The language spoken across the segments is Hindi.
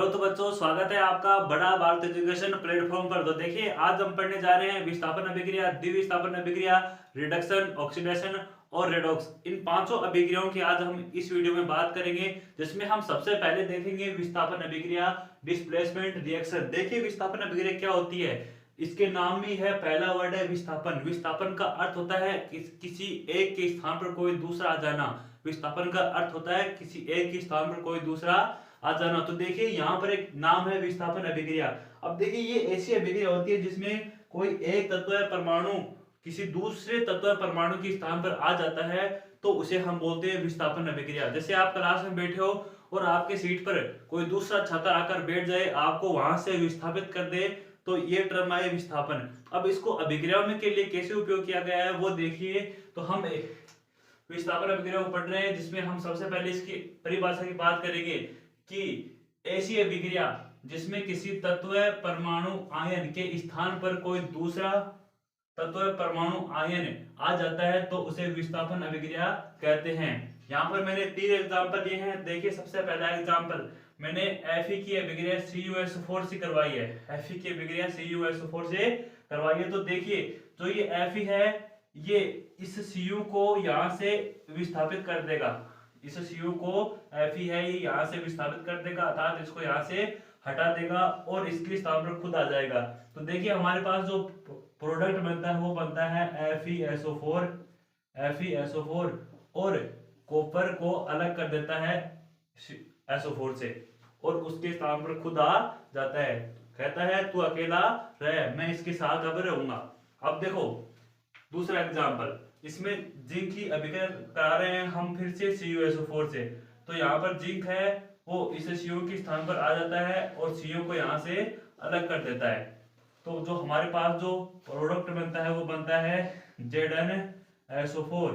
हेलो तो बच्चों, स्वागत है आपका बड़ा भारत एजुकेशन प्लेटफॉर्म पर। तो देखिए, आज हम पढ़ने जा रहे हैं विस्थापन अभिक्रिया, द्विविस्थापन अभिक्रिया, रिडक्शन, ऑक्सीडेशन और रेडॉक्स। इन पांचों अभिक्रियाओं की आज हम इस वीडियो में बात करेंगे, जिसमें हम सबसे पहले देखेंगे विस्थापन अभिक्रिया, डिस्प्लेसमेंट रिएक्शन। देखिए, विस्थापन अभिक्रिया क्या होती है। इसके नाम में है, पहला वर्ड है विस्थापन। विस्थापन का अर्थ होता है किसी एक के स्थान पर कोई दूसरा आ जाना। विस्थापन का अर्थ होता है किसी एक के स्थान पर कोई दूसरा आ जाना। तो देखिए, यहाँ पर एक नाम है विस्थापन अभिक्रिया। अब देखिए, ये ऐसी अभिक्रिया होती है जिसमें कोई एक तत्व या परमाणु किसी दूसरे तत्व या परमाणु के स्थान पर आ जाता है, तो उसे हम बोलते हैं विस्थापन अभिक्रिया। जैसे आप क्लास में बैठे हो और आपके सीट पर कोई दूसरा छात्र आकर बैठ जाए, आपको वहां से विस्थापित कर दे, तो ये टर्म है विस्थापन। अब इसको अभिक्रियाओं में के लिए कैसे उपयोग किया गया है वो देखिए। तो हम विस्थापन अभिक्रिया को पढ़ रहे हैं, जिसमें हम सबसे पहले इसकी परिभाषा की बात करेंगे कि ऐसी अभिक्रिया जिसमें किसी तत्व परमाणु आयन के स्थान पर कोई दूसरा तत्व परमाणु आयन आ जाता है, तो उसे विस्थापन अभिक्रिया कहते हैं। यहाँ पर मैंने 3 एग्जांपल दिए हैं। देखिए, सबसे पहला एग्जांपल मैंने Fe की अभिक्रिया CuSO4 से करवाई है। Fe की अभिक्रिया CuSO4 से करवाई है। तो देखिए, जो ये Fe है, ये इस Cu को यहाँ से विस्थापित कर देगा। इस Cu को Fe है, ये यहाँ से विस्थापित कर देगा, अर्थात इसको यहाँ से हटा देगा और इसके स्थान पर खुद आ जाएगा। तो देखिए, हमारे पास जो प्रोडक्ट बनता है वो बनता है FeSO4 और कॉपर को अलग कर देता है SO4 से और उसके स्थान पर खुद आ जाता है। कहता है तू अकेला रह, मैं इसके साथ अब रहूंगा। अब देखो दूसरा एग्जांपल, इसमें जिंक की अभिक्रिया करा रहे हैं हम फिर से CuSO4 से। तो यहाँ पर जिंक है, वो इस Cu के स्थान पर आ जाता है और Cu को यहाँ से अलग कर देता है। तो जो हमारे पास जो प्रोडक्ट बनता है वो बनता है ZnSO4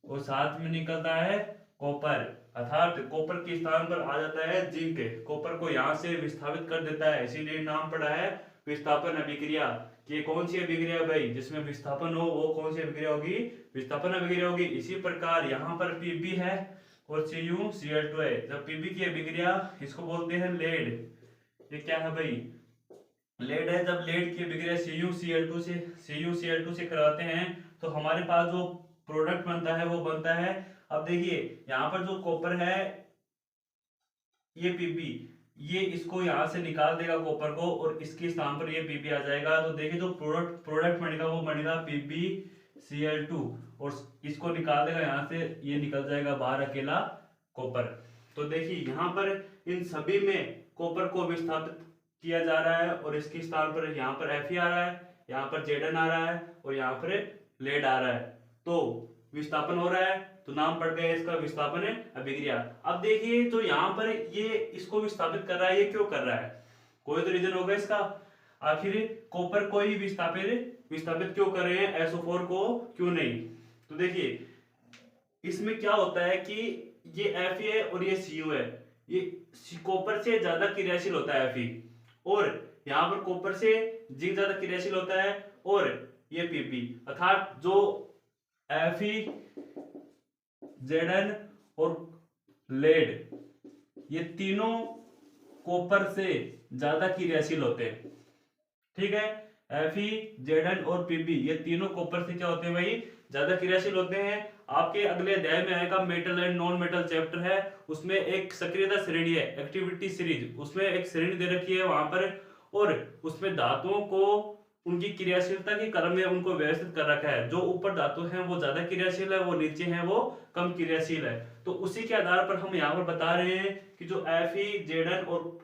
और साथ में निकलता है कॉपर, अर्थात कॉपर के स्थान पर आ जाता है जिंक। कॉपर को यहाँ से विस्थापित कर देता है, इसीलिए नाम पड़ा है विस्थापन अभिक्रिया। कि कौन सी अभिक्रिया भाई जिसमें विस्थापन हो, वो कौन सी अभिक्रिया होगी? विस्थापन अभिक्रिया होगी। इसी प्रकार यहाँ पर Pb है और CuCl2 है। जब Pb की अभिक्रिया, इसको बोलते हैं लेड। ये क्या है भाई? लेड है। जब लेड की अभिक्रिया CuCl2 से कराते हैं, तो हमारे पास जो प्रोडक्ट बनता है वो बनता है, अब देखिए यहाँ पर जो कॉपर है, ये Pb, ये इसको यहाँ से निकाल देगा कॉपर को और इसके स्थान पर ये Pb आ जाएगा। तो देखिए, जो प्रोडक्ट बनेगा वो बनेगा PbCl2 और इसको निकाल देगा यहाँ से, ये निकल जाएगा बाहर अकेला कॉपर। तो देखिए, यहाँ पर इन सभी में कॉपर को विस्थापित किया जा रहा है और इसके स्थान पर यहाँ पर Fe आ रहा है, यहाँ पर Zn आ रहा है और यहाँ पर लेड आ रहा है। तो विस्थापन हो रहा है, तो नाम पड़ गया इसका विस्थापन अभिक्रिया। अब देखिए, तो यहाँ पर ये इसको विस्थापित कर रहा है, ये क्यों कर रहा है? कोई तो रीजन होगा इसका। आखिर कॉपर को ही विस्थापित क्यों कर रहे हैं, SO4 को क्यों नहीं? तो देखिए, इसमें क्या होता है कि ये Fe है और ये Cu है, ये कॉपर से ज्यादा क्रियाशील होता है Fe, और यहाँ पर कॉपर से जिंक ज्यादा क्रियाशील होता है, और ये Pb, अर्थात जो Fe, Zn और लेड, ये तीनों कॉपर से ज्यादा क्रियाशील होते हैं। ठीक है, Fe, Zn और Pb, ये तीनों कॉपर से क्या होते हैं भाई? ज्यादा क्रियाशील होते हैं। आपके अगले अध्याय में आएगा metal and non metal chapter है, उसमें एक सक्रियता श्रेणी है, एक्टिविटी सीरीज, उसमें एक श्रेणी दे रखी है वहां पर, और उसमें धातुओं को उनकी क्रियाशीलता के क्रम में उनको व्यवस्थित कर रखा है। जो ऊपर धातु हैं वो ज्यादा क्रियाशील है, वो नीचे हैं वो कम क्रियाशील है। तो उसी के आधार पर हम यहाँ पर बता रहे हैं कि जो Fe, Zn और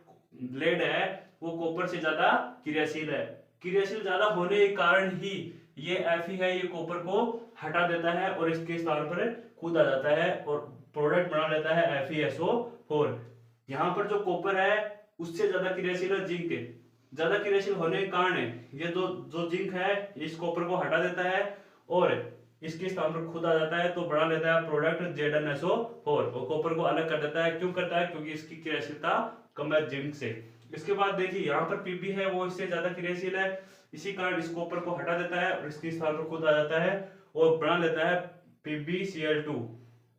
लेड है वो कॉपर से ज्यादा क्रियाशील है। क्रियाशील ज्यादा होने के कारण ही ये Fe है, ये कॉपर को हटा देता है और इसके स्थान पर खुद आ जाता है और प्रोडक्ट बना लेता है FeSO4। यहाँ पर जो कॉपर है उससे ज्यादा क्रियाशील है जिंक। ज्यादा क्रियाशील होने के कारण ये जो जिंक है इस कॉपर को हटा देता है और इसके स्थान पर खुद आ जाता है, तो बना लेता है प्रोडक्ट ZnSO4 और कॉपर को अलग कर देता है। क्यों करता है? क्योंकि इसकी क्रियाशीलता कम है जिंक से। इसके बाद देखिए, यहाँ पर Pb है, वो इससे ज्यादा क्रियाशील है, इसी कारण इस कॉपर को हटा देता है और इसके स्थान पर खुद आ जाता है और बना लेता है PbCl2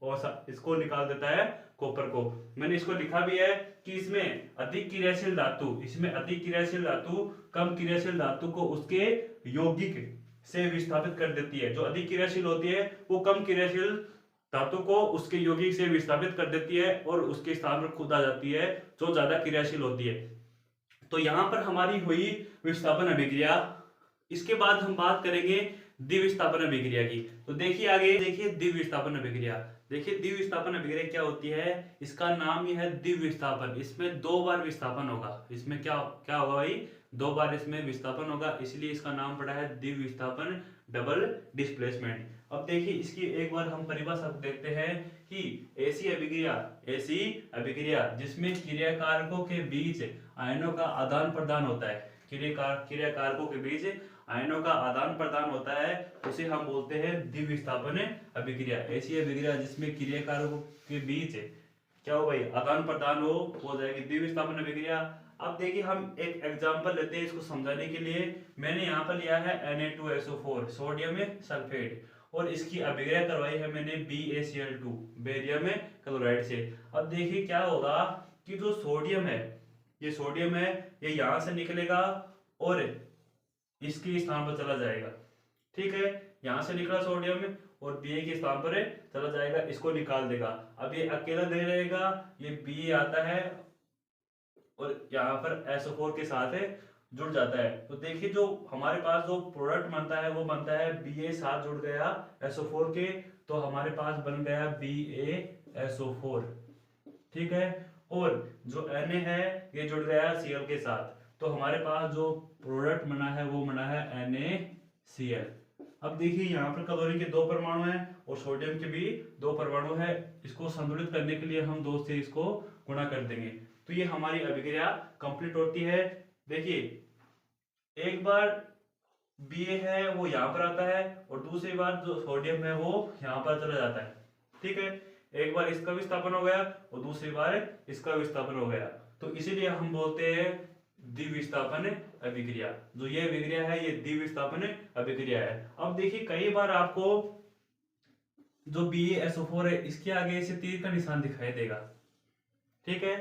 और इसको निकाल देता है कॉपर को। मैंने इसको लिखा भी है कि इसमें अधिक क्रियाशील धातु कम क्रियाशील धातु को उसके यौगिक से विस्थापित कर देती है। जो अधिक क्रियाशील होती है वो कम क्रियाशील धातु को उसके यौगिक से विस्थापित कर देती है और उसके स्थान पर खुद आ जाती है जो ज्यादा क्रियाशील होती है। तो यहाँ पर हमारी हुई विस्थापन अभिक्रिया। इसके बाद हम बात करेंगे द्विविस्थापन अभिक्रिया की। तो देखिए आगे, देखिए द्विविस्थापन अभिक्रिया। देखिए द्विविस्थापन अभिक्रिया क्या होती है, इसका नाम ही है द्विविस्थापन। इसमें 2 बार विस्थापन होगा। इसमें क्या क्या होगा भाई, 2 बार इसमें विस्थापन होगा, इसलिए इसका नाम पड़ा है द्विविस्थापन, डबल डिस्प्लेसमेंट। अब देखिए इसकी एक बार हम परिभाषा देखते हैं कि ऐसी अभिक्रिया जिसमें क्रियाकारकों के बीच आयनों का आदान प्रदान होता है, क्रियाकारकों के बीच आयनों का आदान प्रदान होता है, उसे हम बोलते हैं द्विविस्थापन अभिक्रिया। ऐसी अभिक्रिया जिसमें क्रियाकारकों के बीच क्या हो भाई, आदान प्रदान हो जाएगी द्विविस्थापन अभिक्रिया। अब देखिए हम एक एग्जांपल लेते हैं इसको समझाने के लिए। मैंने यहाँ पर लिया है Na2SO4 सोडियम सल्फेट और इसकी अभिक्रिया करवाई है मैंने BaCl2 बेरियम क्लोराइड से। अब देखिए क्या होगा कि जो सोडियम है ये यहाँ से निकलेगा और इसके स्थान पर चला जाएगा। ठीक है, यहाँ से निकला सोडियम और Ba के स्थान पर चला जाएगा, इसको निकाल देगा। अब ये अकेला नहीं रहेगा, ये Ba आता है और यहाँ पर SO4 के साथ जुड़ जाता है। तो देखिए जो हमारे पास जो प्रोडक्ट बनता है वो बनता है Ba साथ जुड़ गया SO4 के, तो हमारे पास बन गया BaSO4। ठीक है, और जो Na है ये जुड़ गया Cl के साथ, तो हमारे पास जो प्रोडक्ट बना है वो बना है NaCl। अब देखिए यहाँ पर क्लोरीन के 2 परमाणु हैं और सोडियम के भी 2 परमाणु है। इसको संतुलित करने के लिए हम 2 से इसको गुणा कर देंगे, तो ये हमारी अभिक्रिया कंप्लीट होती है। देखिए एक बार Ba है वो यहाँ पर आता है और दूसरी बार जो सोडियम है वो यहाँ पर चला जाता है। ठीक है, एक बार इसका विस्थापन हो गया और दूसरी बार इसका विस्थापन हो गया, तो इसीलिए हम बोलते हैं द्विविस्थापन अभिक्रिया। जो ये अभिक्रिया है ये द्विविस्थापन अभिक्रिया है। अब देखिए कई बार आपको जो BaSO4 है इसके आगे इसे तीर का निशान दिखाई देगा। ठीक है,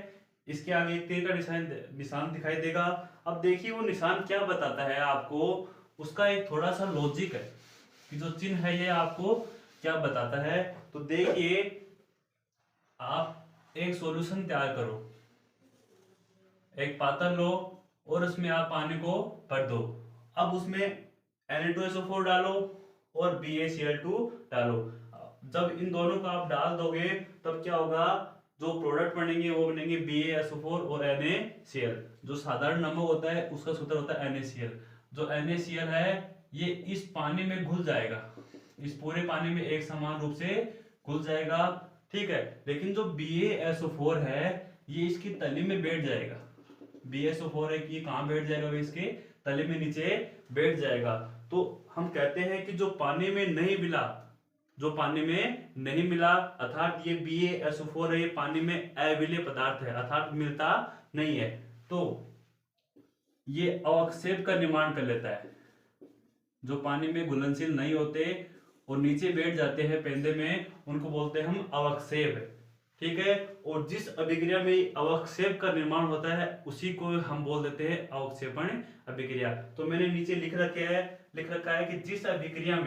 इसके आगे एक तीर का निशान दिखाई देगा। अब देखिए वो निशान क्या बताता है आपको, उसका एक थोड़ा सा लॉजिक है कि जो चिन्ह है ये आपको क्या बताता है। तो देखिए आप एक सॉल्यूशन तैयार करो, एक पात्र लो और उसमें आप पानी को भर दो। अब उसमें Na2SO4 डालो और BaCl2 डालो। जब इन दोनों को आप डाल दोगे तब क्या होगा, जो प्रोडक्ट बनेंगे वो बनेंगे BaSO4 और NaCl। जो साधारण नमक होता है उसका सूत्र होता है NaCl। जो NaCl है ये इस पानी में घुल जाएगा, इस पूरे पानी में एक समान रूप से घुल जाएगा। ठीक है, लेकिन जो BaSO4 है ये इसकी तली में बैठ जाएगा। BaSO4 है कि ये कहाँ बैठ जाएगा, इसके तले में नीचे बैठ जाएगा। तो हम कहते हैं कि जो पानी में नहीं मिला अर्थात ये BaSO4 है ये पानी में अविलेय पदार्थ है अर्थात मिलता नहीं है, तो ये अवक्षेप का निर्माण कर लेता है। जो पानी में घुलनशील नहीं होते और नीचे बैठ जाते हैं पेंदे में, उनको बोलते हैं हम अवक्षेप। ठीक है, और जिस अभिक्रिया में अवक्षेप का निर्माण होता है उसी को हम बोल देते हैं अवक्षेपण अभिक्रिया। तो मैंने नीचे लिख रखा है कि जिस अभिक्रिया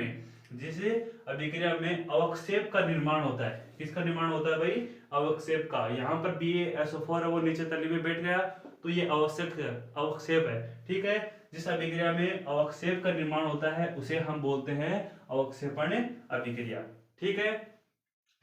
में अवक्षेप का निर्माण होता है, किसका निर्माण होता है भाई, अवक्षेप का। यहाँ पर BaSO4 है वो नीचे तली में बैठ गया, तो ये अवक्षेप है। ठीक है, जिस अभिक्रिया में अवक्षेप का निर्माण होता है उसे हम बोलते हैं अवक्षेपण अभिक्रिया। ठीक है,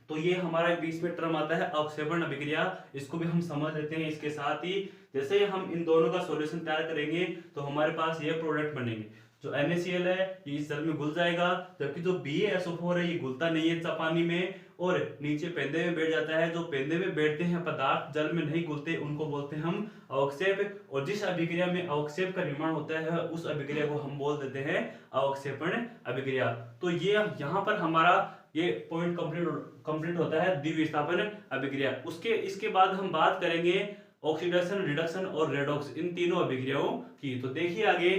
तो ये हमारा बीच में टर्म आता है अवक्षेपण अभिक्रिया, इसको भी हम समझ लेते हैं। इसके साथ ही जैसे हम इन दोनों का सॉल्यूशन तैयार करेंगे तो हमारे पास ये प्रोडक्ट बनेंगे। जो NaCl है ये इस जल में घुल जाएगा, जबकि जो BaSO4 है ये घुलता नहीं है पानी में और नीचे पेंदे में बैठ जाता है। जो पेंदे में बैठते हैं पदार्थ जल में नहीं घुलते उनको बोलते हैं हम अवक्षेप, और जिस अभिक्रिया में अवक्षेप का निर्माण होता है उस अभिक्रिया को हम बोल देते हैं अवक्षेपण अभिक्रिया। तो ये यहाँ पर हमारा ये पॉइंट कंप्लीट होता है द्विविस्थापन अभिक्रिया। इसके बाद हम बात करेंगे ऑक्सीडेशन, रिडक्शन और रेडॉक्स, इन तीनों अभिक्रियाओं की। तो देखिए आगे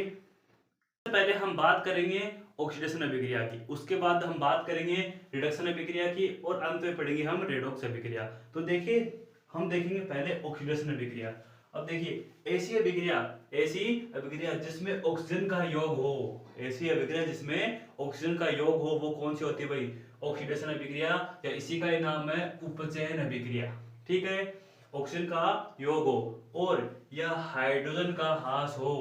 पहले हम बात करेंगे ऑक्सीडेशन अभिक्रिया की। उसके बाद हम बात करेंगे रिडक्शन अभिक्रिया की और अंत में पढ़ेंगे हम रेडॉक्स अभिक्रिया। तो देखिए हम देखेंगे पहले ऑक्सीडेशन अभिक्रिया। अब देखिए ऐसी अभिक्रिया जिसमें ऑक्सीजन का योग हो, ऐसी अभिक्रिया जिसमें ऑक्सीजन का योग हो वो कौन सी होती है भाई? ऑक्सीडेशन अभिक्रिया, या इसी का ही नाम है उपचयन अभिक्रिया। ठीक है, ऑक्सीजन का योग हो और या हाइड्रोजन का ह्रास हो।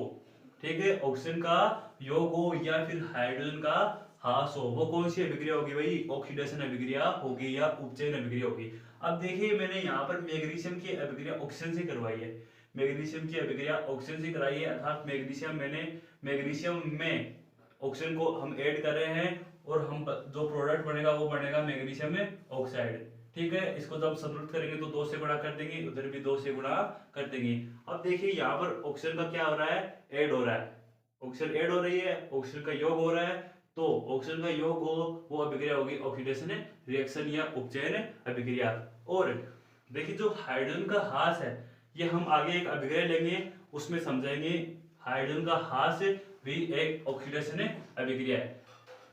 ठीक है, ऑक्सीजन का योग हो या फिर हाइड्रोजन का ह्रास हो, वो कौन सी अभिक्रिया होगी भाई? ऑक्सीडेशन अभिक्रिया होगी या उपचयन अभिक्रिया होगी। अब देखिए मैंने यहाँ पर मैग्नीशियम की अभिक्रिया ऑक्सीजन से करवाई है, मैग्नीशियम की अभिक्रिया ऑक्सीजन से कराई है, अर्थात मैग्नीशियम में ऑक्सीजन को हम ऐड कर रहे हैं और हम जो प्रोडक्ट बनेगा वो बनेगा मैग्नीशियम में ऑक्साइड। ठीक है, इसको जब संतुलित करेंगे तो 2 से गुणा कर देंगे, उधर भी 2 से गुणा कर देंगे। अब देखिए यहाँ पर ऑक्सीजन का क्या हो रहा है? ऐड हो रहा है, ऑक्सीजन ऐड हो रही है, ऑक्सीजन का योग हो रहा है। तो ऑक्सीजन का योग हो वो अभिक्रिया होगी ऑक्सीडेशन रिएक्शन या उपचयन अभिक्रिया। और देखिए जो हाइड्रोजन का ह्रास है ये हम आगे एक अभिक्रिया लेंगे उसमें समझाएंगे। हाइड्रोजन का ह्रास भी एक ऑक्सीडेशन अभिक्रिया है।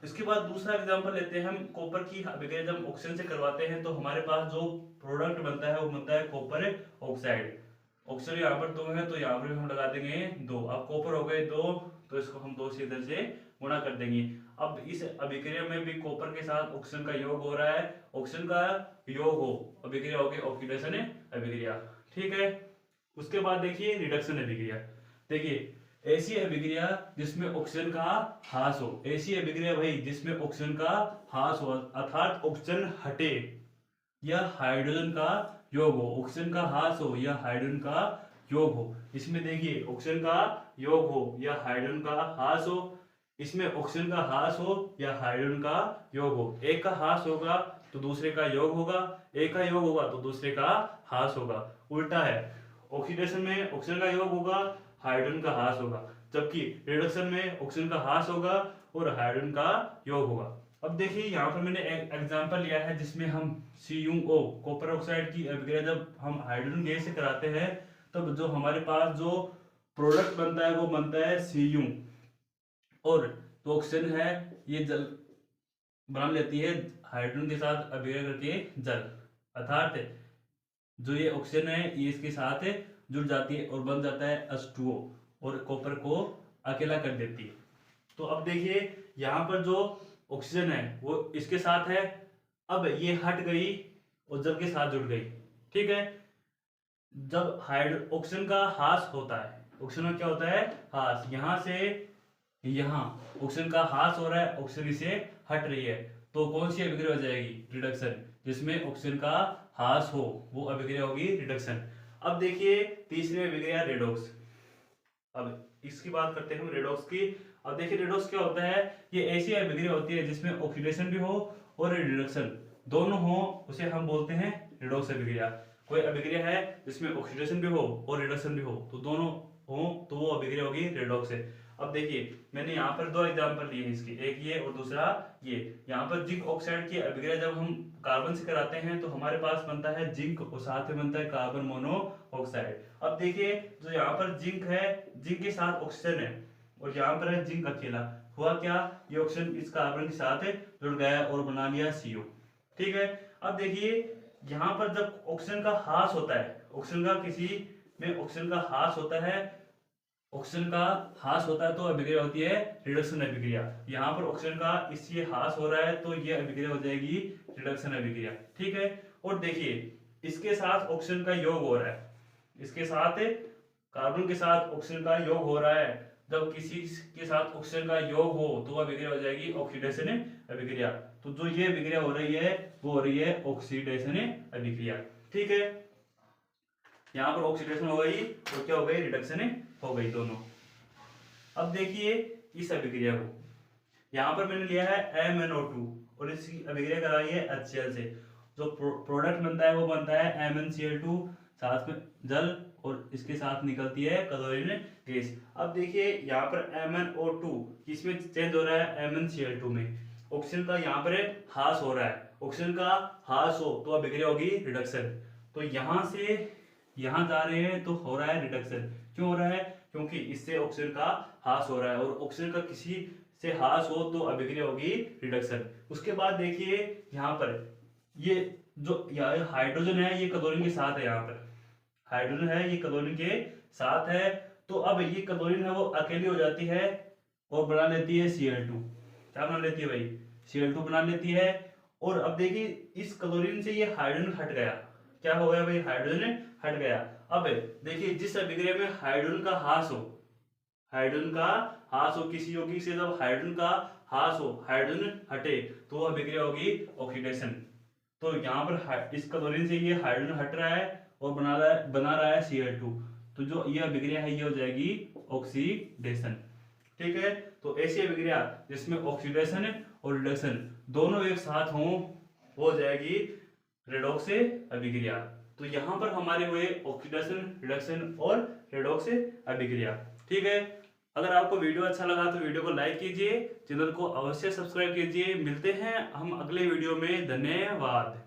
इसके बाद दूसरा एग्जांपल लेते हैं हम कॉपर की अभिक्रिया। जब ऑक्सीजन से करवाते हैं तो हमारे पास जो प्रोडक्ट बनता है वो बनता है कॉपर ऑक्साइड। ऑक्सीजन यहाँ पर 2 है तो यहाँ पर हम लगा देंगे 2। अब कॉपर हो गए 2 तो इसको हम 2 से इधर से गुणा कर देंगे। अब इस अभिक्रिया में भी कॉपर के साथ ऑक्सीजन का योग हो रहा है, ऑक्सीजन का योग हो अभिक्रिया होगी ऑक्सीडेशन अभिक्रिया। ठीक है, उसके बाद देखिए रिडक्शन अभिक्रिया। देखिए ऐसी अभिक्रिया जिसमें ऑक्सीजन का ह्रास हो, ऐसी अभिक्रिया भाई जिसमें ऑक्सीजन का ह्रास हो अर्थात ऑक्सीजन हटे या हाइड्रोजन का योग हो, ऑक्सीजन का ह्रास हो या हाइड्रोजन का योग हो। इसमें देखिए ऑक्सीजन का योग हो या हाइड्रोजन का ह्रास हो, इसमें ऑक्सीजन का ह्रास हो या हाइड्रोजन का योग हो। एक का ह्रास होगा तो दूसरे का योग होगा, एक का योग होगा तो दूसरे का ह्रास होगा। उल्टा है, ऑक्सीडेशन में ऑक्सीजन का योग होगा, हाइड्रोजन का ह्रास होगा, जबकि रिडक्शन में ऑक्सीजन का ह्रास होगा और हाइड्रोजन का योग होगा। अब देखिए यहाँ पर मैंने एक एग्जांपल लिया है जिसमें हम CuO कॉपर ऑक्साइड की अभिक्रिया जब हम हाइड्रोजन गैस से कराते हैं तब जो हमारे पास जो प्रोडक्ट बनता है वो बनता है Cu, और तो ऑक्सीजन है ये जल बना लेती है हाइड्रोजन के साथ अभिक्रिया करके जल, अर्थात जो ये ऑक्सीजन है ये इसके साथ जुड़ जाती है और बन जाता है H2O और कॉपर को अकेला कर देती है। तो अब देखिए यहाँ पर जो ऑक्सीजन है वो इसके साथ है, अब ये हट गई और जल के साथ जुड़ गई। ठीक है, जब ऑक्सीजन का ह्रास होता है, ऑक्सीजन का क्या होता है? ह्रास। यहाँ से यहाँ ऑक्सीजन का ह्रास हो रहा है, ऑक्सीजन इसे हट रही है, तो कौन सी अभिक्रिया हो जाएगी? रिडक्शन। जिसमें ऑक्सीजन का ह्रास हो वो अभिक्रिया होगी रिडक्शन। अब देखिए तीसरी अभिक्रिया रेडॉक्स। अब इसकी बात करते हैं हम रेडॉक्स की। अब देखिए रेडॉक्स क्या होता है? ये ऐसी अभिक्रिया होती है जिसमें ऑक्सीडेशन भी हो और रिडक्शन दोनों हो, उसे हम बोलते हैं रेडॉक्स अभिक्रिया। कोई अभिक्रिया है जिसमें ऑक्सीडेशन भी हो और रिडक्शन भी हो तो दोनों हो तो वो अभिक्रिया होगी रेडॉक्स है। अब देखिए मैंने यहाँ पर 2 एग्जांपल लिए हैं इसके, एक ये और दूसरा ये। यहाँ पर जिंक ऑक्साइड की अभिक्रिया जब हम कार्बन से कराते हैं तो हमारे पास बनता है जिंक और साथ में बनता है कार्बन मोनोऑक्साइड। अब देखिए जो यहाँ पर जिंक है, जिंक के साथ ऑक्सीजन है और यहाँ पर है जिंक अकेला। हुआ क्या? ये ऑक्सीजन इस कार्बन के साथ जुड़ गया और बना लिया CO। ठीक है, अब देखिए यहाँ पर जब ऑक्सीजन का ह्रास होता है, ऑक्सीजन का किसी में ऑक्सीजन का ह्रास होता है, ऑक्सीजन का ह्रास होता है तो अभिक्रिया होती है रिडक्शन अभिक्रिया। यहाँ पर ऑक्सीजन का इसलिए ह्रास हो रहा है तो ये अभिक्रिया हो जाएगी रिडक्शन अभिक्रिया। ठीक है, और देखिए इसके साथ ऑक्सीजन का योग हो रहा है, इसके साथ कार्बन के साथ ऑक्सीजन का योग हो रहा है। जब किसी के साथ ऑक्सीजन का योग हो तो वह अभिक्रिया हो जाएगी ऑक्सीडेशन अभिक्रिया। तो जो ये अभिक्रिया हो रही है वो हो रही है ऑक्सीडेशन अभिक्रिया। ठीक है, यहाँ पर ऑक्सीडेशन हो गई तो क्या हो गई? रिडक्शन हो गई दोनों। अब देखिए इस अभिक्रिया को, यहाँ पर मैंने लिया है MnO2 और इसकी अभिक्रिया कराई है HCl से। जो प्रोडक्ट बनता है वो बनता है MnCl2 साथ में जल और इसके साथ निकलती है क्लोरीन गैस। अब देखिए यहाँ पर MnO2 किसमें चेंज हो रहा है? MnCl2 में। ऑक्सीजन का यहाँ पर ह्रास हो रहा है, ऑक्सीजन का ह्रास हो तो अभिक्रिया होगी रिडक्शन। तो यहाँ से यहाँ जा रहे हैं तो हो रहा है रिडक्शन। क्यों हो रहा है? क्योंकि इससे ऑक्सीजन का ह्रास हो रहा है और ऑक्सीजन का किसी से हास हो तो अभिक्रिया होगी रिडक्शन। उसके बाद देखिए यहाँ पर ये जो हाइड्रोजन है ये क्लोरीन के साथ है, यहाँ पर हाइड्रोजन है ये क्लोरीन के साथ है, तो अब ये क्लोरीन है वो अकेली हो जाती है और बना लेती है Cl2। क्या बना लेती है भाई? Cl2 बना लेती है। और अब देखिए इस क्लोरीन से ये हाइड्रोजन हट गया, क्या हो गया भाई? हाइड्रोजन हट गया। अब देखिए जिस अभिक्रिया में हाइड्रोजन का हास हो, हाइड्रोजन का हास हो, किसी यौगिक से जब हाइड्रोजन का हास हो, हाइड्रोजन हटे, तो अभिक्रिया होगी ऑक्सीडेशन। तो यहाँ पर इस क्लोरीन से ये हाइड्रोजन हट रहा है और बना रहा है Cl2, तो जो ये अभिक्रिया है ये हो जाएगी ऑक्सीडेशन। ठीक है, तो ऐसी अभिक्रिया जिसमें ऑक्सीडेशन और रिडक्शन दोनों एक साथ हों हो जाएगी रेडॉक्स अभिक्रिया। तो यहाँ पर हमारे हुए ऑक्सीडेशन, रिडक्शन और रेडॉक्स अभिक्रिया। ठीक है, अगर आपको वीडियो अच्छा लगा तो वीडियो को लाइक कीजिए, चैनल को अवश्य सब्सक्राइब कीजिए। मिलते हैं हम अगले वीडियो में, धन्यवाद।